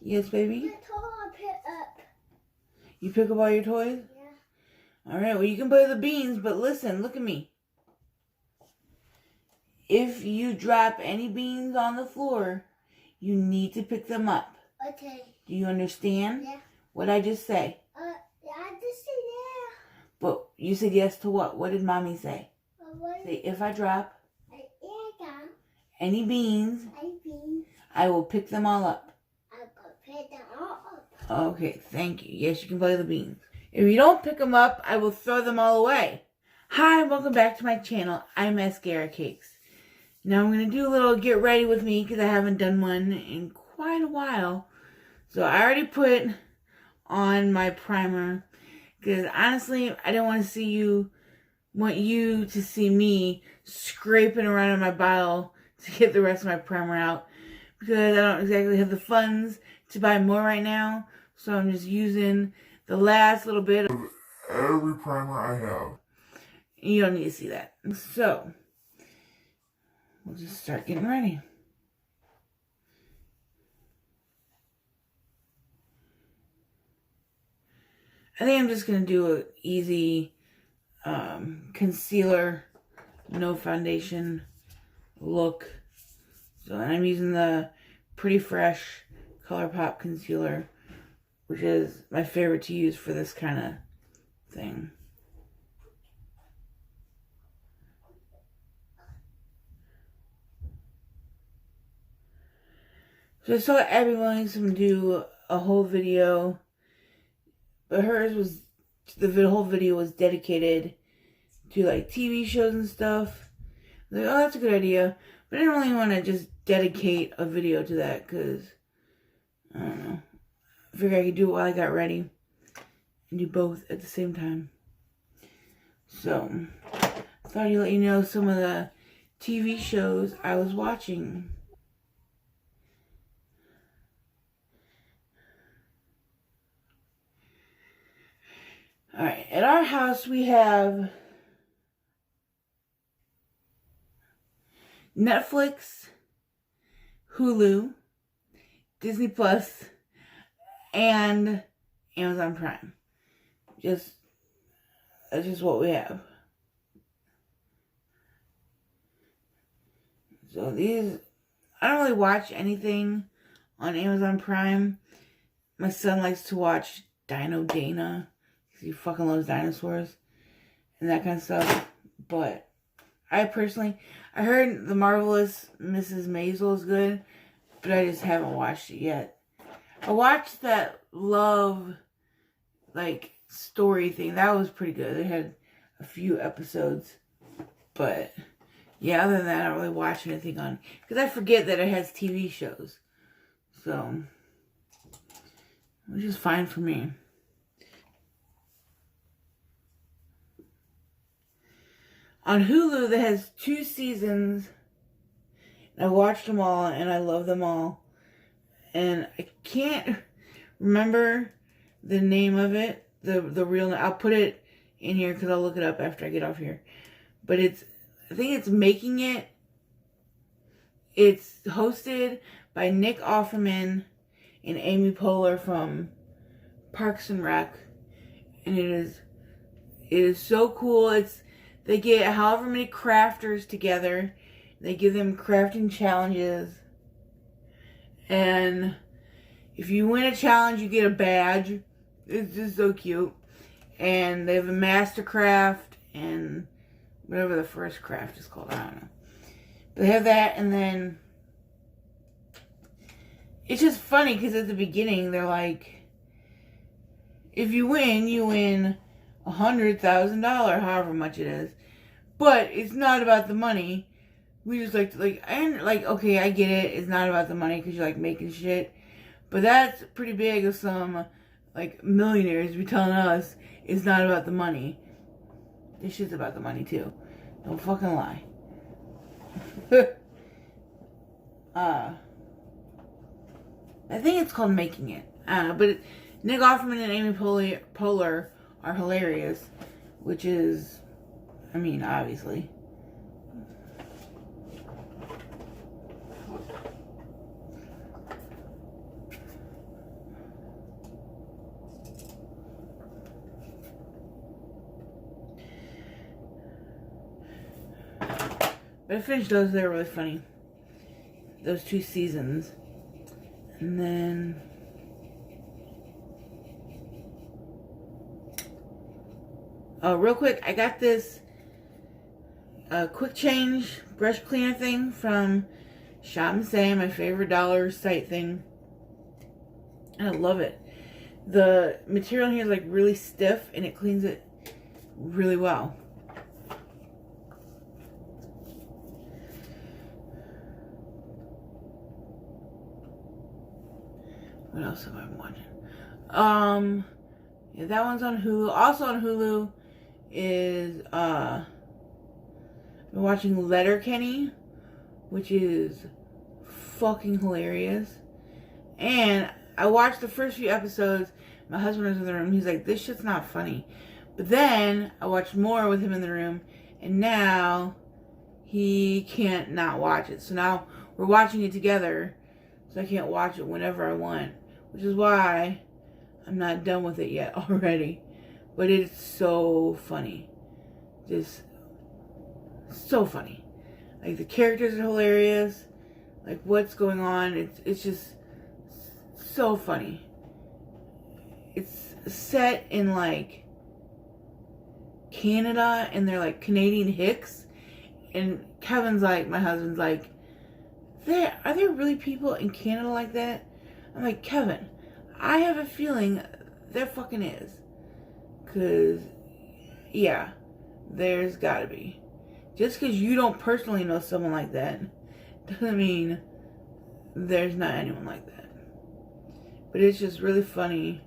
Yes, baby? The toy I pick up. You pick up all your toys? Yeah. Alright, well you can play the beans, but listen, look at me. If you drop any beans on the floor, you need to pick them up. Okay. Do you understand? Yeah. What'd I just say? Yeah, I just said yeah. But you said yes to what? What did mommy say? Say, if I drop any beans, I will pick them all up. Okay, thank you. Yes, you can play the beans. If you don't pick them up, I will throw them all away. Hi, welcome back to my channel. I'm Maskara Cakes. Now I'm going to do a little get ready with me because I haven't done one in quite a while. So I already put on my primer because honestly, I don't want you to see me scraping around in my bottle to get the rest of my primer out because I don't exactly have the funds to buy more right now. So I'm just using the last little bit of every primer I have. You don't need to see that. So we'll just start getting ready. I think I'm just going to do an easy concealer, no foundation look. So I'm using the Pretty Fresh ColourPop concealer, which is my favorite to use for this kind of thing. So I saw Abby Williamson do a whole video, but the whole video was dedicated to like TV shows and stuff. I was like, oh, that's a good idea. But I didn't really want to just dedicate a video to that because, I don't know. I figured I could do it while I got ready and do both at the same time. So, I thought I'd let you know some of the TV shows I was watching. Alright, at our house we have Netflix, Hulu, Disney Plus, and Amazon Prime. That's just what we have. So I don't really watch anything on Amazon Prime. My son likes to watch Dino Dana because he fucking loves dinosaurs and that kind of stuff. But I heard The Marvelous Mrs. Maisel is good, but I just haven't watched it yet. I watched that Love, story thing. That was pretty good. It had a few episodes. But, yeah, other than that, I don't really watch anything on, because I forget that it has TV shows. So, which is fine for me. On Hulu, that has 2 seasons. I watched them all, and I love them all. And I can't remember the name of it. The real name. I'll put it in here because I'll look it up after I get off here. But I think it's Making It. It's hosted by Nick Offerman and Amy Poehler from Parks and Rec. And it is so cool. They get however many crafters together. They give them crafting challenges. And if you win a challenge, you get a badge. It's just so cute. And they have a master craft and whatever the first craft is called. I don't know. But they have that, and then it's just funny because at the beginning they're like, if you win $100,000, however much it is. But it's not about the money. We just okay, I get it. It's not about the money because you like making shit. But that's pretty big of some, millionaires be telling us it's not about the money. This shit's about the money, too. Don't fucking lie. I think it's called Making It. But Nick Offerman and Amy Poehler are hilarious. Which is, obviously. But I finished those. They were really funny. Those 2 seasons. And then... oh, real quick, I got this quick change brush cleaner thing from Shop and Say, my favorite dollar site thing. And I love it. The material here is like really stiff and it cleans it really well. What else have I been watching? Yeah, that one's on Hulu. Also on Hulu is I've been watching Letterkenny, which is fucking hilarious. And I watched the first few episodes. My husband was in the room. He's like, this shit's not funny. But then I watched more with him in the room, and now he can't not watch it. So now we're watching it together, so I can't watch it whenever I want, which is why I'm not done with it yet already. But it's so funny. Just so funny. Like, the characters are hilarious. Like, what's going on. It's just so funny. It's set in, like, Canada, and they're, like, Canadian hicks. And Kevin's like, my husband's like, are there really people in Canada like that? I'm like, Kevin, I have a feeling there fucking is. Because, yeah, there's gotta be. Just because you don't personally know someone like that doesn't mean there's not anyone like that. But it's just really funny.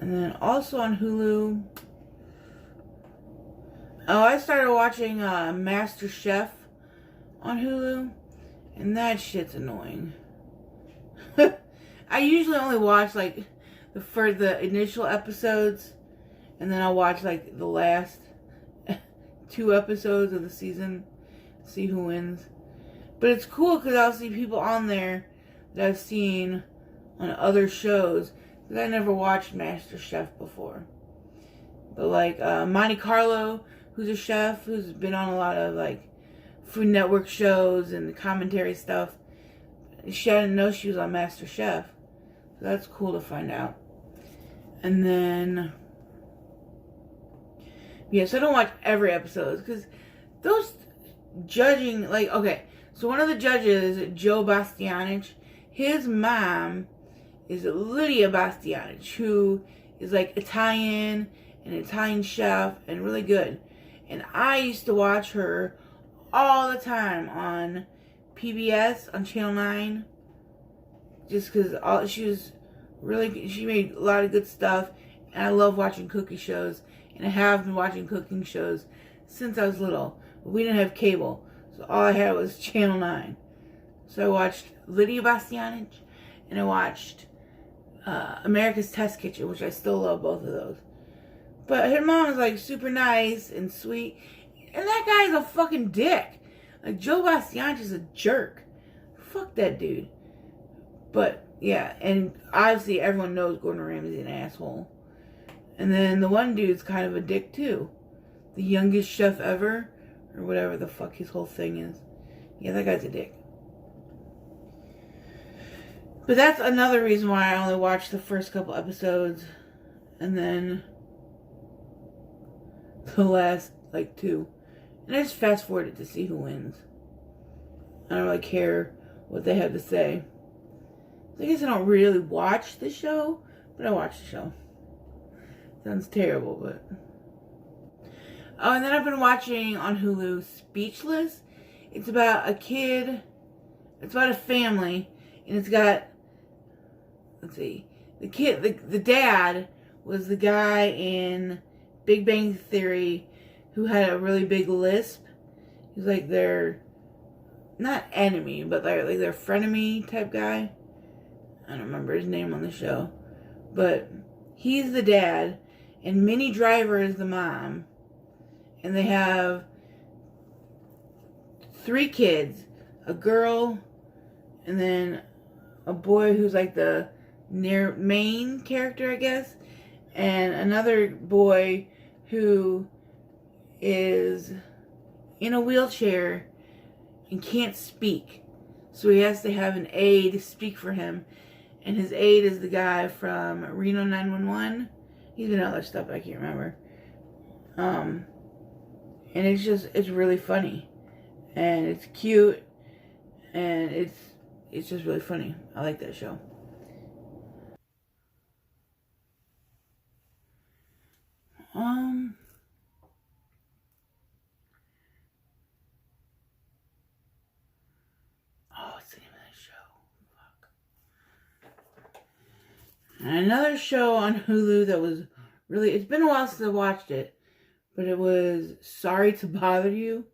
And then also on Hulu, I started watching Master Chef on Hulu, and that shit's annoying. I usually only watch like the initial episodes, and then I'll watch like the last 2 episodes of the season, see who wins. But it's cool because I'll see people on there that I've seen on other shows, because I never watched Master Chef before. But like Monte Carlo, who's a chef, who's been on a lot of like Food Network shows and commentary stuff. I didn't know she was on Master Chef. So that's cool to find out. And then, yeah, so I don't watch every episode, because those judging, like, okay, so one of the judges, Joe Bastianich, his mom is Lydia Bastianich, who is like Italian, an Italian chef, and really good. And I used to watch her all the time on PBS, on Channel 9, just because she was really, she made a lot of good stuff, and I love watching cooking shows, and I have been watching cooking shows since I was little. But we didn't have cable, so all I had was Channel 9. So I watched Lydia Bastianich, and I watched America's Test Kitchen, which I still love both of those. But her mom is like super nice and sweet, and that guy's a fucking dick. Like, Joe Bastianich is a jerk. Fuck that dude. But yeah, and obviously everyone knows Gordon Ramsay's an asshole. And then the one dude's kind of a dick too. The youngest chef ever, or whatever the fuck his whole thing is. Yeah, that guy's a dick. But that's another reason why I only watched the first couple episodes, and then the last, like, 2. And I just fast forwarded to see who wins. I don't really care what they have to say. I guess I don't really watch the show, but I watch the show. Sounds terrible, but... oh, and then I've been watching on Hulu Speechless. It's about a kid. It's about a family. And it's got... let's see. The kid, the dad was the guy in Big Bang Theory who had a really big lisp. He's like their... not enemy, but like their frenemy type guy. I don't remember his name on the show. But he's the dad, and Minnie Driver is the mom. And they have 3 kids. A girl, and then a boy who's like the main character, I guess. And another boy who is in a wheelchair and can't speak. So he has to have an aide speak for him. And his aide is the guy from Reno 911. He's been in other stuff I can't remember. And it's really funny. And it's cute. And it's just really funny. I like that show. What's the name of that show? Fuck. And another show on Hulu that was really, it's been a while since I watched it, but it was Sorry to Bother You.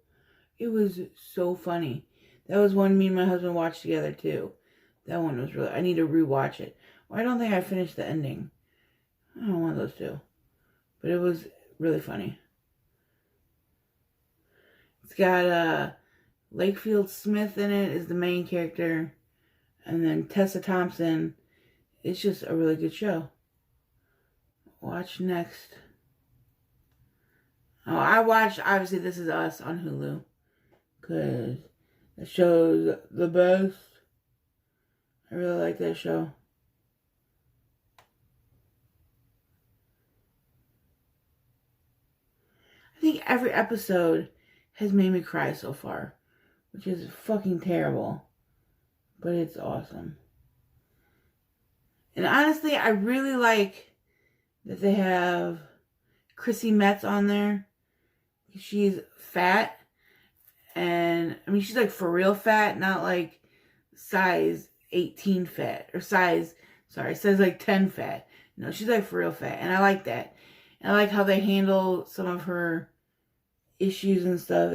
It was so funny. That was one me and my husband watched together too. That one was really, I need to rewatch it. Well, I don't think I finished the ending. I don't know, one of those two. But it was really funny. It's got Lakefield Smith in it as the main character. And then Tessa Thompson. It's just a really good show. Watch next. Oh, I watched, obviously, This Is Us on Hulu. Because the show's the best. I really like that show. I think every episode has made me cry so far, which is fucking terrible, but it's awesome. And honestly, I really like that they have Chrissy Metz on there. She's fat, and I mean, she's like for real fat, not like size 18 fat, or size like 10 fat. No, she's like for real fat, and I like that. And I like how they handle some of her issues and stuff.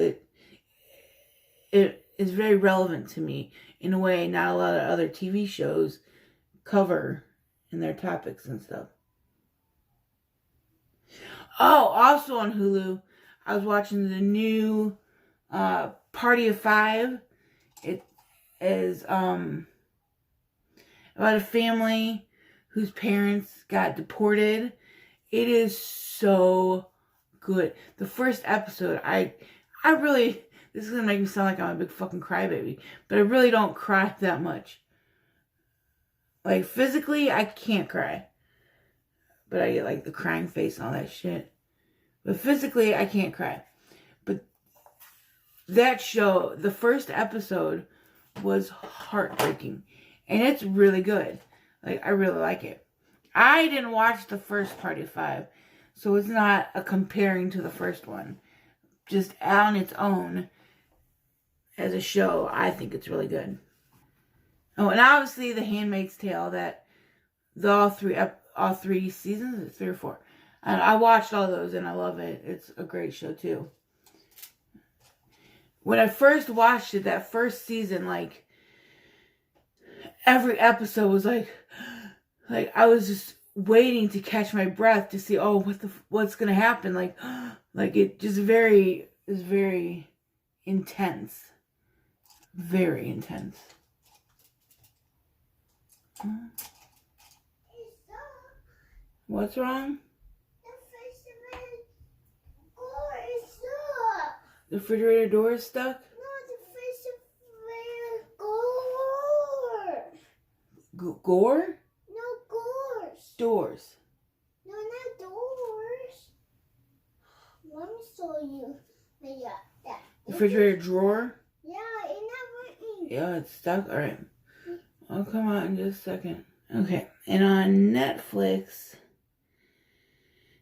It is very relevant to me in a way not a lot of other TV shows cover in their topics and stuff. Oh, also on Hulu, I was watching the new Party of Five. It is about a family whose parents got deported. It is so good. The first episode, I really, this is going to make me sound like I'm a big fucking crybaby, but I really don't cry that much. Like, physically, I can't cry. But I get, like, the crying face and all that shit. But physically, I can't cry. But that show, the first episode, was heartbreaking. And it's really good. Like, I really like it. I didn't watch the first Party of Five, so it's not a comparing to the first one. Just on its own, as a show, I think it's really good. Oh, and obviously The Handmaid's Tale, that all three seasons, 3 or 4. And I watched all those and I love it. It's a great show too. When I first watched it, that first season, like every episode was like I was just waiting to catch my breath to see, oh, what's gonna happen? Like it just is very intense. Very intense. What's wrong? The refrigerator door is stuck? No, the refrigerator door. Gore? No, doors. Doors. No, not doors. Let me show you. Yeah, that. Refrigerator drawer? Yeah, it's not working. Yeah, it's stuck. All right. I'll come out in just a second. Okay. And on Netflix,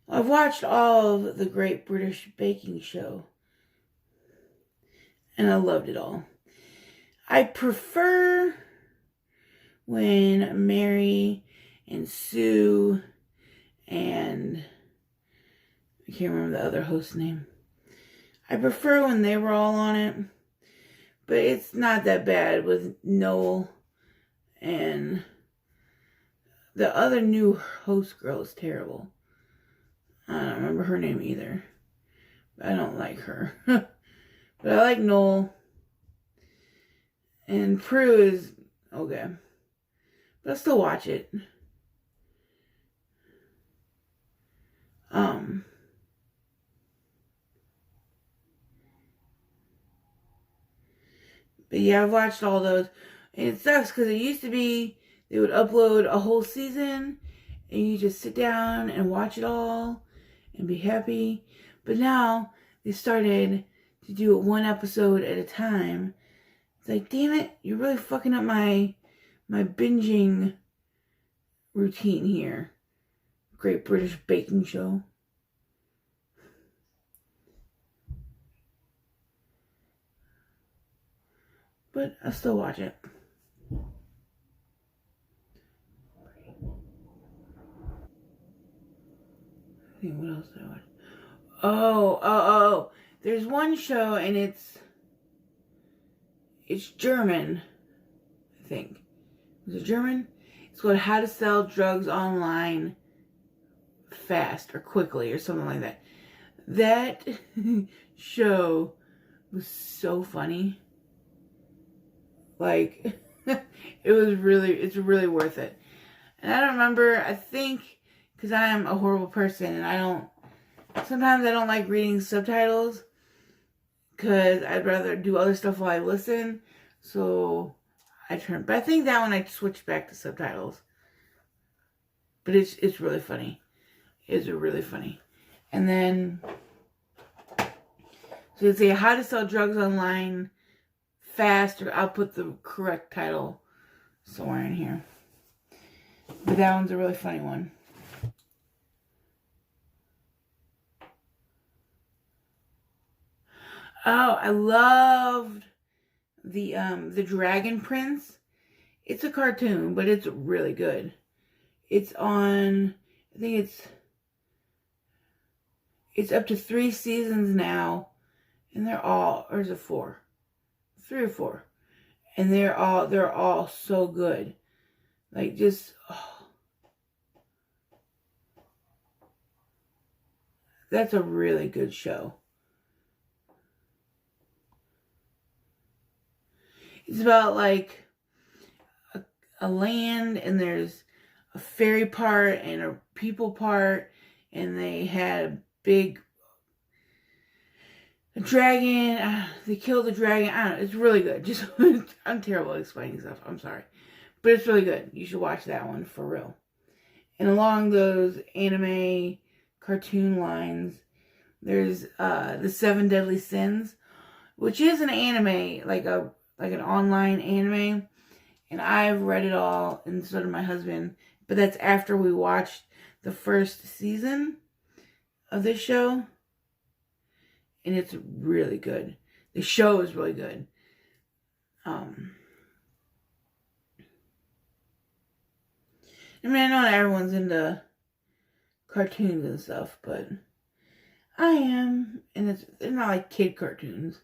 I've watched all of the Great British Baking Show. And I loved it all. I prefer when Mary and Sue and I can't remember the other host's name. I prefer when they were all on it. But it's not that bad with Noel and the other new host girl is terrible. I don't remember her name either. I don't like her. But I like Noel. And Prue is okay. But I'll still watch it. But yeah, I've watched all those. And it sucks because it used to be they would upload a whole season and you just sit down and watch it all and be happy. But now they started to do it one episode at a time. It's like, damn it, you're really fucking up my binging routine here. Great British Baking Show. But I still watch it. I think what else did I watch? Oh. There's one show and it's German, I think. Is it German? It's called How to Sell Drugs Online Fast or Quickly or something like that. That show was so funny. Like, it's really worth it. And I don't remember, I think, because I am a horrible person and sometimes I don't like reading subtitles because I'd rather do other stuff while I listen. So but I think that one I switched back to subtitles. But it's really funny. It's really funny. And then, so you'd say How to Sell Drugs Online Fast, or I'll put the correct title somewhere in here. But that one's a really funny one. Oh, I loved the Dragon Prince. It's a cartoon, but it's really good. It's on, I think it's up to 3 seasons now, and or is it 4? 3 or 4. And they're all so good. Like, just, that's a really good show. It's about like a land, and there's a fairy part and a people part, and they had a big dragon. They killed the dragon. I don't know. It's really good. Just I'm terrible at explaining stuff. I'm sorry, but it's really good. You should watch that one for real. And along those anime cartoon lines, there's the 7 Deadly Sins, which is an anime, like an online anime, and I've read it all, and so did my husband. But that's after we watched the first season of this show, and it's really good. The show is really good. I mean, I know not everyone's into cartoons and stuff, but I am, and they're not like kid cartoons.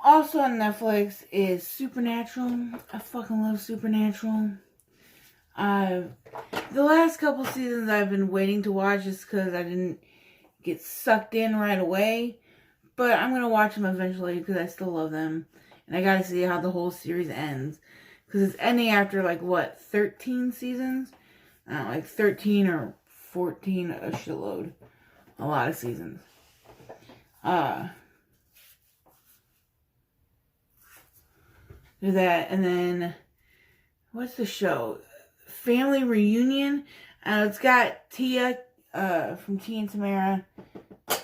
Also on Netflix is Supernatural. I fucking love Supernatural. The last couple seasons I've been waiting to watch just because I didn't get sucked in right away. But I'm going to watch them eventually because I still love them. And I got to see how the whole series ends. Because it's ending after, like, what, 13 seasons? I don't know, like 13 or 14, a shitload. A lot of seasons. Do that, and then what's the show? Family Reunion. It's got Tia from Tia and Tamara. I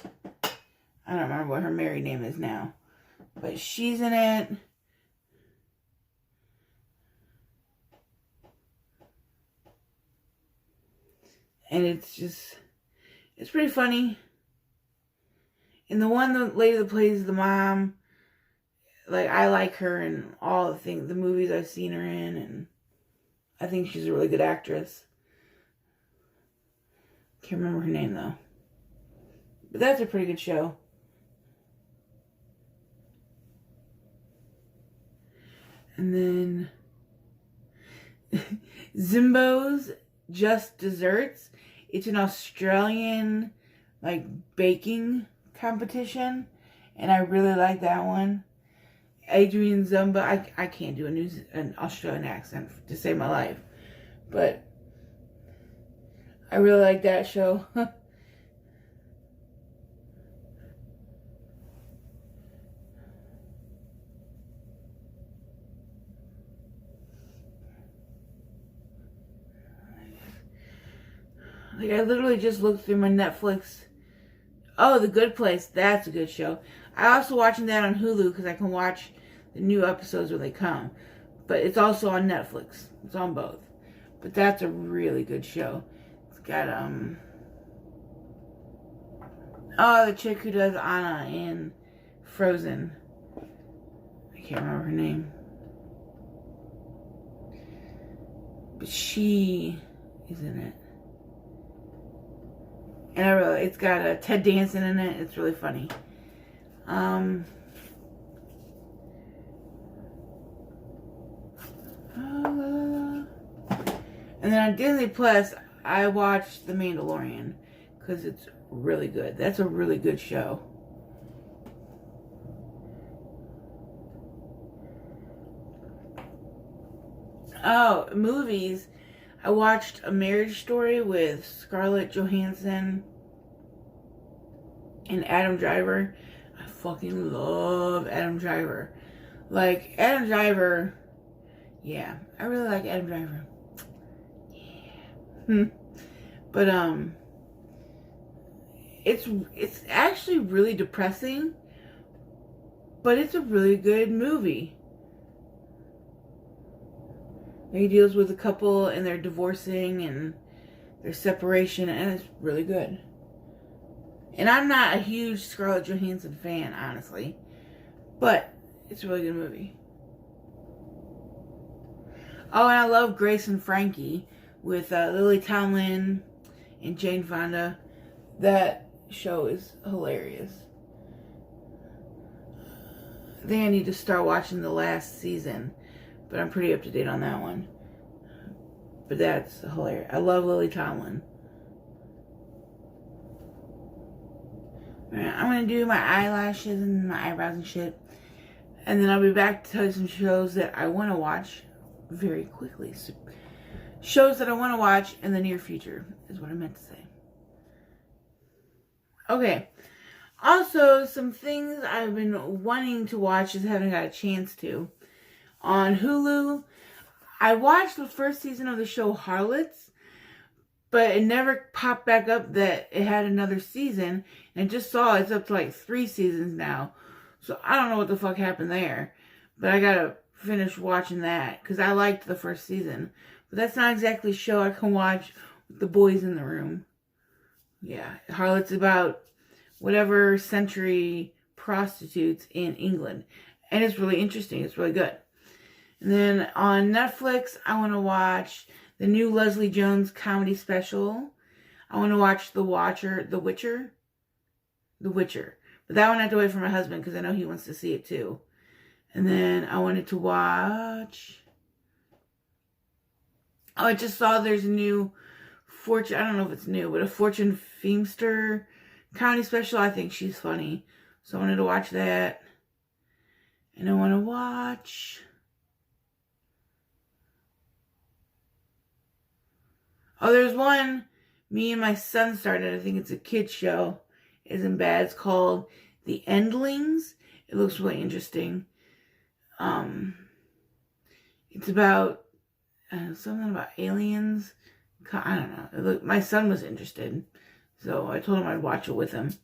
don't remember what her married name is now, but she's in it. And it's pretty funny. And the lady that plays the mom, like, I like her in all the movies I've seen her in, and I think she's a really good actress. Can't remember her name, though. But that's a pretty good show. And then Zimbo's Just Desserts. It's an Australian, like, baking competition, and I really like that one. Adrian Zumba. I can't do an Australian accent to save my life, but I really like that show. Like, I literally just looked through my Netflix. Oh, The Good Place. That's a good show. I also watching that on Hulu because I can watch the new episodes when they come. But it's also on Netflix. It's on both. But that's a really good show. It's got, oh, the chick who does Anna in Frozen. I can't remember her name. But she is in it. And it's got Ted Danson in it. It's really funny. And then on Disney Plus, I watched The Mandalorian because it's really good. That's a really good show. Oh, movies. I watched A Marriage Story with Scarlett Johansson and Adam Driver. I fucking love Adam Driver. Like, Adam Driver, yeah, I really like Adam Driver. Yeah. But, it's actually really depressing, but it's a really good movie. He deals with a couple and they're divorcing and their separation, and it's really good. And I'm not a huge Scarlett Johansson fan, honestly, but it's a really good movie. Oh, and I love Grace and Frankie with Lily Tomlin and Jane Fonda. That show is hilarious. I think I need to start watching the last season, but I'm pretty up to date on that one. But that's hilarious. I love Lily Tomlin. Alright, I'm going to do my eyelashes and my eyebrows and shit. And then I'll be back to tell you some shows that I want to watch very quickly. So, shows that I want to watch in the near future is what I meant to say. Okay. Also, some things I've been wanting to watch, just haven't got a chance to. On Hulu, I watched the first season of the show Harlots, but it never popped back up that it had another season. And I just saw it's up to like 3 seasons now. So I don't know what the fuck happened there. But I gotta finish watching that because I liked the first season. But that's not exactly a show I can watch with the boys in the room. Yeah, Harlots about whatever century prostitutes in England. And it's really interesting. It's really good. And then on Netflix, I want to watch the new Leslie Jones comedy special. I want to watch The Witcher. But that one I have to wait for my husband because I know he wants to see it too. And then I wanted to watch... Oh, I just saw there's a new Fortune... I don't know if it's new, but a Fortune Feimster comedy special. I think she's funny. So I wanted to watch that. And I want to watch... Oh, there's one me and my son started. I think it's a kid's show. It isn't bad. It's called The Endlings. It looks really interesting. It's about something about aliens. I don't know. My son was interested, so I told him I'd watch it with him.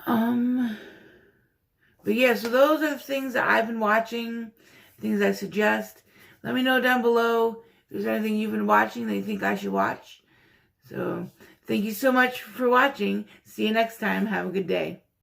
But yeah, so those are the things that I've been watching, things I suggest. Let me know down below if there's anything you've been watching that you think I should watch. So, thank you so much for watching. See you next time. Have a good day.